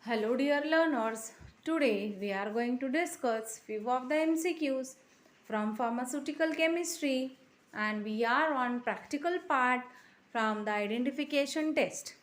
Hello dear learners, today we are going to discuss few of the MCQs from pharmaceutical chemistry and we are on practical part from the identification test.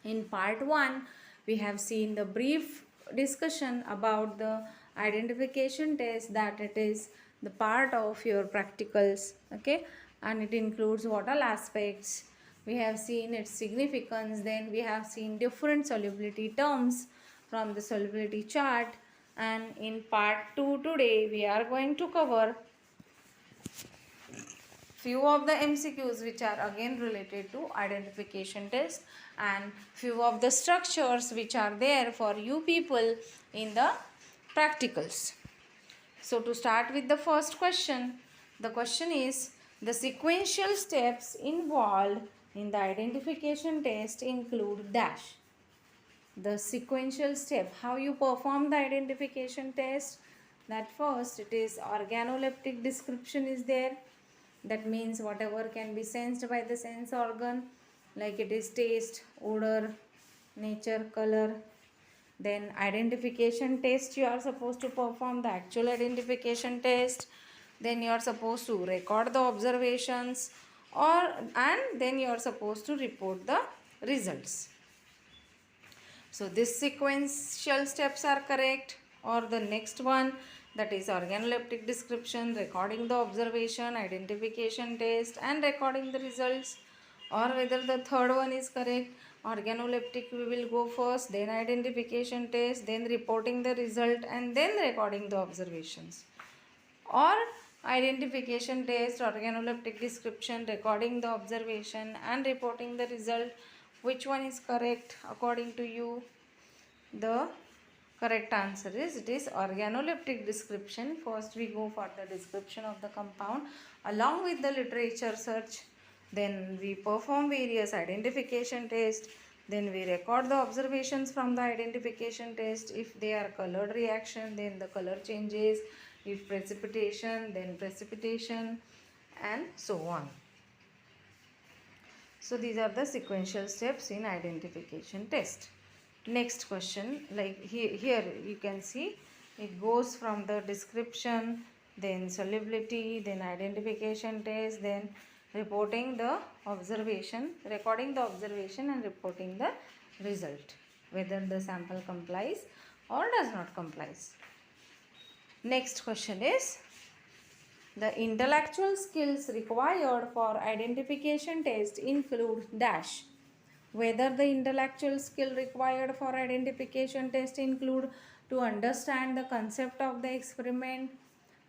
In part 1, we have seen the brief discussion about the identification test that it is the part of your practicals, okay, and it includes what all aspects. We have seen its significance, then we have seen different solubility terms from the solubility chart, and in part 2 today we are going to cover few of the MCQs which are again related to identification test and few of the structures which are there for you people in the practicals. So to start with the first question, the question is the sequential steps involved in the identification test include dash. The sequential step, how you perform the identification test, that first it is organoleptic description is there. That means whatever can be sensed by the sense organ, like it is taste, odor, nature, color. Then identification test you are supposed to perform, the actual identification test. Then you are supposed to record the observations and then you are supposed to report the results. So this sequential steps are correct, or the next one, that is organoleptic description, recording the observation, identification test and recording the results, or whether the third one is correct. Organoleptic we will go first, then identification test, then reporting the result and then recording the observations, or identification test, organoleptic description, recording the observation and reporting the result. Which one is correct according to you? The correct answer is it is organoleptic description. First we go for the description of the compound along with the literature search. Then we perform various identification tests. Then we record the observations from the identification test. If they are colored reaction, then the color changes. If precipitation, then precipitation, and so on. So these are the sequential steps in identification test. Next question, like here you can see it goes from the description, then solubility, then identification test, then reporting the observation, recording the observation and reporting the result, whether the sample complies or does not complies. Next question is the intellectual skills required for identification test include dash. Whether the intellectual skill required for identification test include to understand the concept of the experiment,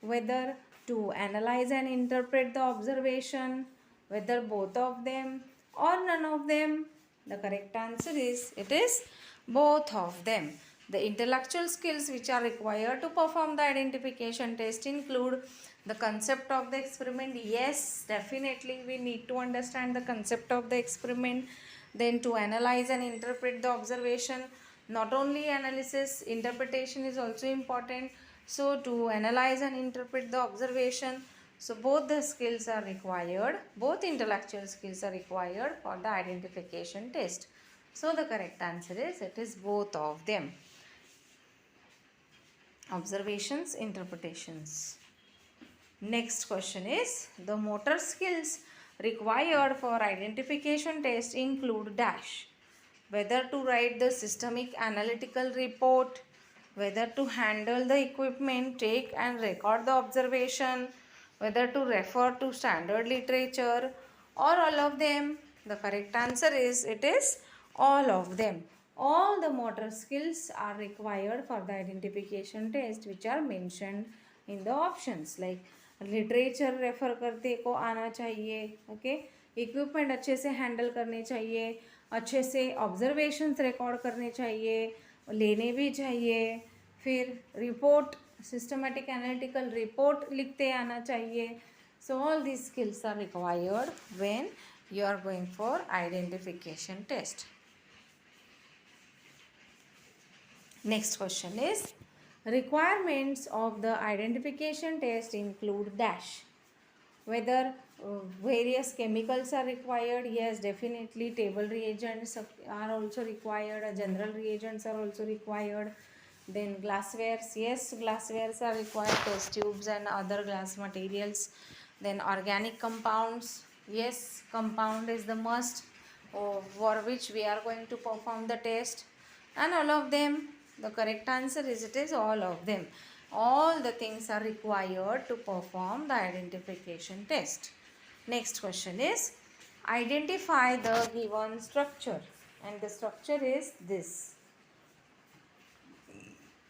whether to analyze and interpret the observation, whether both of them or none of them. The correct answer is it is both of them. The intellectual skills which are required to perform the identification test include the concept of the experiment. Yes, definitely we need to understand the concept of the experiment. Then to analyze and interpret the observation. Not only analysis, interpretation is also important. So to analyze and interpret the observation. So both the skills are required, both intellectual skills are required for the identification test. So the correct answer is it is both of them. Observations, interpretations. Next question is the motor skills required for identification test include dash. Whether to write the systemic analytical report, whether to handle the equipment, take and record the observation, whether to refer to standard literature, or all of them. The correct answer is it is all of them. All the motor skills are required for the identification test which are mentioned in the options, like literature refer करते को आना चाहिए, okay, equipment अच्छे से handle करने चाहिए, अच्छे से ऑब्जर्वेशंस रिकॉर्ड करने चाहिए, लेने भी चाहिए, फिर रिपोर्ट, सिस्टमेटिक एनालिटिकल रिपोर्ट लिखते आना चाहिए. So all these skills are required when you are going for identification test. Next question is requirements of the identification test include dash. Whether Various chemicals are required. Yes, definitely table reagents are also required. General reagents are also required. Then glasswares, yes, glasswares are required, test tubes and other glass materials. Then organic compounds, yes, compound is the must for which we are going to perform the test. And all of them, the correct answer is it is all of them. All the things are required to perform the identification test. Next question is, identify the given structure, and the structure is this.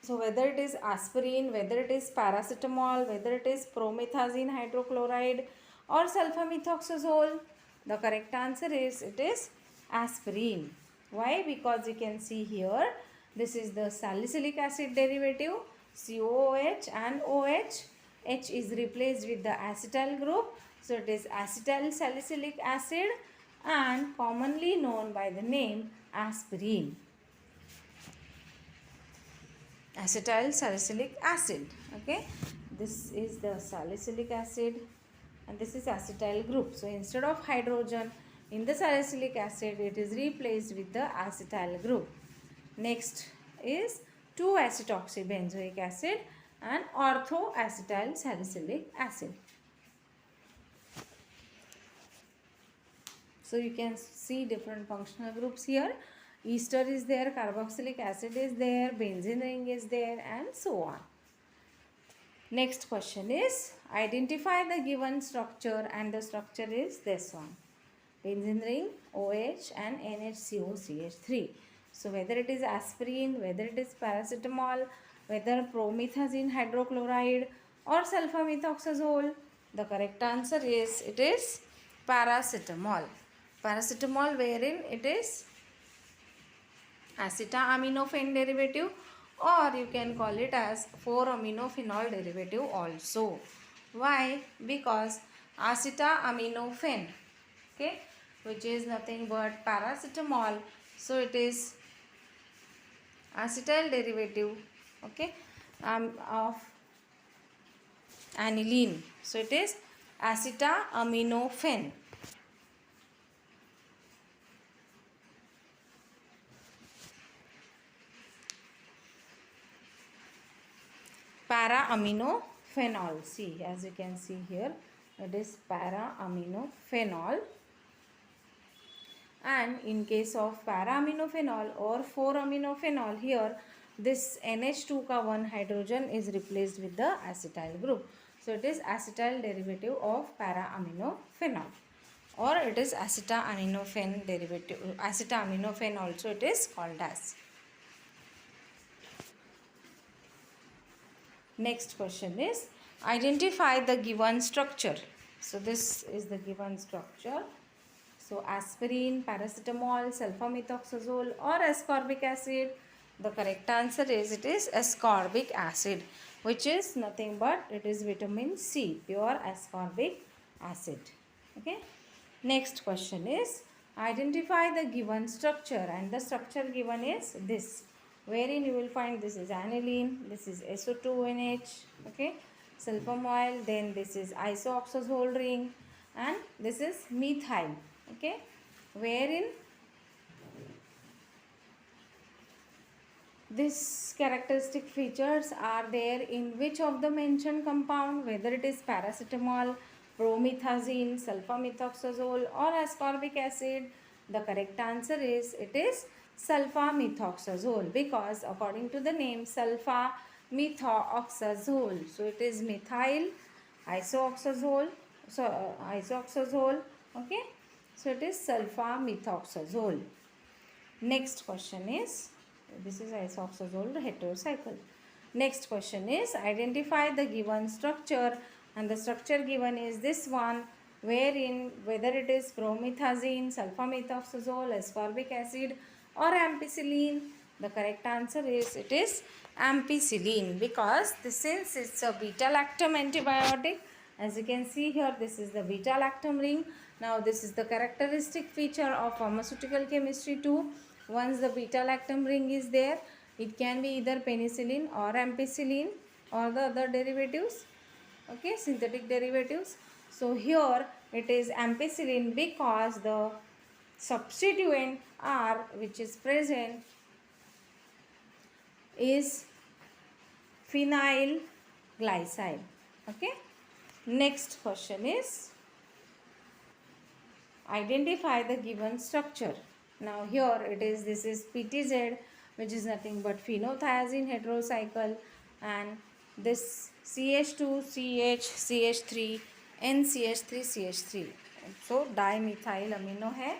So whether it is aspirin, whether it is paracetamol, whether it is promethazine hydrochloride or sulfamethoxazole, the correct answer is it is aspirin. Why? Because you can see here, this is the salicylic acid derivative, COOH and OH. H is replaced with the acetyl group. So it is acetyl salicylic acid and commonly known by the name aspirin. Acetyl salicylic acid. Okay, this is the salicylic acid and this is acetyl group. So instead of hydrogen in the salicylic acid, it is replaced with the acetyl group. Next is 2-acetoxybenzoic acid and orthoacetyl salicylic acid. So you can see different functional groups here. Ester is there, carboxylic acid is there, benzene ring is there, and so on. Next question is, identify the given structure, and the structure is this one. Benzene ring, OH and NHCOCH3. So whether it is aspirin, whether it is paracetamol, whether promethazine hydrochloride or sulfamethoxazole, the correct answer is it is paracetamol. Paracetamol, wherein it is acetaminophen derivative, or you can call it as 4-aminophenol derivative also. Why? Because acetaminophen, okay, which is nothing but paracetamol, so it is acetyl derivative, okay, of aniline, so it is acetaminophen. Para-aminophenol. See, as you can see here, it is para-aminophenol. And in case of para-aminophenol or 4-aminophenol, here this NH2 ka 1 hydrogen is replaced with the acetyl group. So it is acetyl derivative of para-aminophenol, or it is acetaminophen derivative, acetaminophen also it is called as. Next question is, identify the given structure. So this is the given structure. So aspirin, paracetamol, sulfamethoxazole or ascorbic acid. The correct answer is it is ascorbic acid, which is nothing but it is vitamin C, pure ascorbic acid. Okay. Next question is, identify the given structure, and the structure given is this, wherein you will find this is aniline, this is SO2NH, okay, sulfamyl, then this is isoxazole ring, and this is methyl, okay, wherein these characteristic features are there in which of the mentioned compound, whether it is paracetamol, promethazine, sulfamethoxazole or ascorbic acid. The correct answer is it is sulfamethoxazole, because according to the name sulfamethoxazole, so it is methyl isoxazole, isoxazole, okay, so it is sulfamethoxazole. Next question is, this is isoxazole heterocycle. Next question is, identify the given structure, and the structure given is this one, wherein whether it is promethazine, sulfamethoxazole, ascorbic acid or ampicillin, the correct answer is it is ampicillin, because since it's a beta-lactam antibiotic, as you can see here, this is the beta-lactam ring. Now this is the characteristic feature of pharmaceutical chemistry too. Once the beta-lactam ring is there, it can be either penicillin or ampicillin or the other derivatives, okay, synthetic derivatives. So here it is ampicillin because the substituent R which is present is phenyl glycine. Okay. Next question is identify the given structure. Now here it is, this is PTZ, which is nothing but phenothiazine heterocycle, and this CH2 CH CH3 NCH3 CH3. So dimethyl amino hai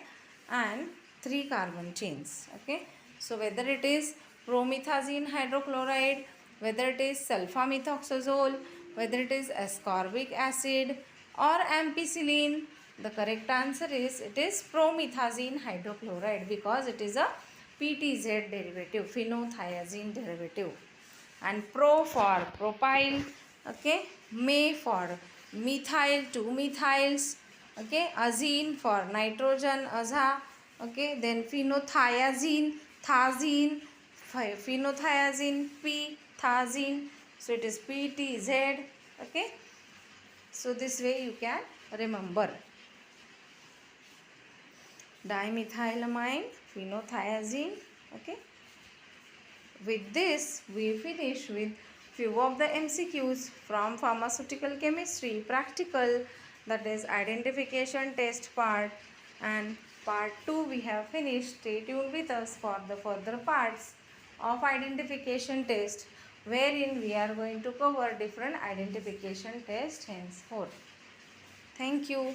and 3 carbon chains. Okay. So whether it is promethazine hydrochloride, whether it is sulfamethoxazole, whether it is ascorbic acid or ampicillin, the correct answer is it is promethazine hydrochloride because it is a PTZ derivative, phenothiazine derivative. And pro for propyl, okay, me for methyl, 2 methyls, okay, azine for nitrogen, aza, okay, then phenothiazine, thazine, phenothiazine, p, thazine, so it is PTZ, okay. So this way you can remember. Dimethylamine, phenothiazine, okay. With this we finish with few of the MCQs from pharmaceutical chemistry practical, that is identification test part, and part 2 we have finished. Stay tuned with us for the further parts of identification test, wherein we are going to cover different identification tests henceforth. Thank you.